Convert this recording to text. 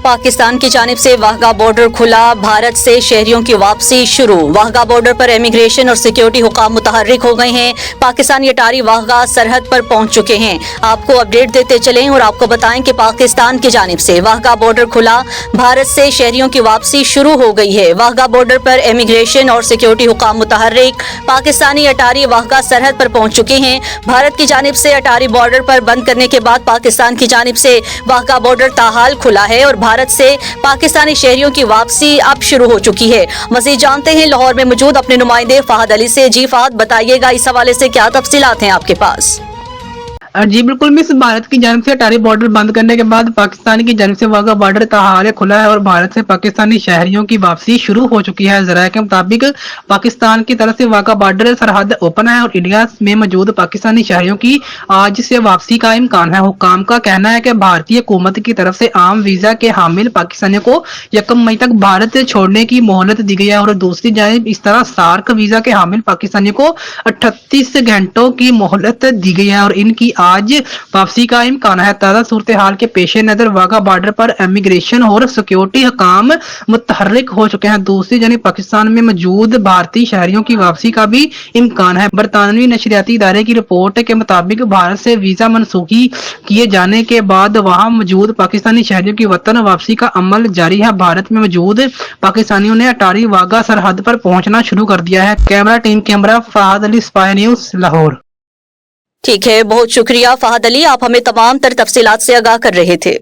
پاکستان کی جانب سے واہگہ بارڈر کھلا، بھارت سے شہریوں کی واپسی شروع۔ واہگہ بارڈر پر امیگریشن اور سیکیورٹی حکام متحرک ہو گئے ہیں۔ پاکستانی اٹاری واہگہ سرحد پر پہنچ چکے ہیں۔ آپ کو اپڈیٹ دیتے چلیں اور آپ کو بتائیں کہ پاکستان کی جانب سے واہگہ بارڈر کھلا، بھارت سے شہریوں کی واپسی شروع ہو گئی ہے۔ واہگہ بارڈر پر امیگریشن اور سیکیورٹی حکام متحرک، پاکستانی اٹاری واہگہ سرحد پر پہنچ چکے ہیں۔ بھارت کی جانب سے اٹاری بارڈر پر بند کرنے کے بعد پاکستان کی جانب سے واہگہ بارڈر تاحال کھلا ہے اور بھارت سے پاکستانی شہریوں کی واپسی اب شروع ہو چکی ہے۔ مزید جانتے ہیں لاہور میں موجود اپنے نمائندے فہد علی سے۔ جی فہد، بتائیے گا اس حوالے سے کیا تفصیلات ہیں آپ کے پاس؟ جی بالکل مس، بھارت کی جانب سے اٹاری بارڈر بند کرنے کے بعد پاکستان کی جانب سے واہگہ بارڈر تاحال کھلا ہے اور بھارت سے پاکستانی شہریوں کی واپسی شروع ہو چکی ہے۔ ذرائع کے مطابق پاکستان کی طرف سے واہگہ بارڈر سرحد اوپن ہے اور انڈیا میں موجود پاکستانی شہریوں کی آج سے واپسی کا امکان ہے۔ حکام کا کہنا ہے کہ بھارتی حکومت کی طرف سے عام ویزا کے حامل پاکستانیوں کو 1 مئی تک بھارت چھوڑنے کی مہلت دی گئی ہے اور دوسری جانب اس طرح سارک ویزا کے حامل پاکستانیوں کو 38 گھنٹوں کی مہلت دی گئی ہے اور ان کی آج واپسی کا امکان ہے۔ تازہ صورتحال کے پیش نظر واہگہ بارڈر پر امیگریشن اور سیکیورٹی حکام متحرک ہو چکے ہیں۔ دوسری جانب پاکستان میں موجود بھارتی شہریوں کی واپسی کا بھی امکان ہے۔ برطانوی نشریاتی ادارے کی رپورٹ کے مطابق بھارت سے ویزا منسوخی کیے جانے کے بعد وہاں موجود پاکستانی شہریوں کی وطن واپسی کا عمل جاری ہے۔ بھارت میں موجود پاکستانیوں نے اٹاری واہگہ سرحد پر پہنچنا شروع کر دیا ہے۔ کیمرہ ٹیم کیمرہ فہد علی، اسپائی نیوز، لاہور۔ ٹھیک ہے، بہت شکریہ فہد علی، آپ ہمیں تمام تر تفصیلات سے آگاہ کر رہے تھے۔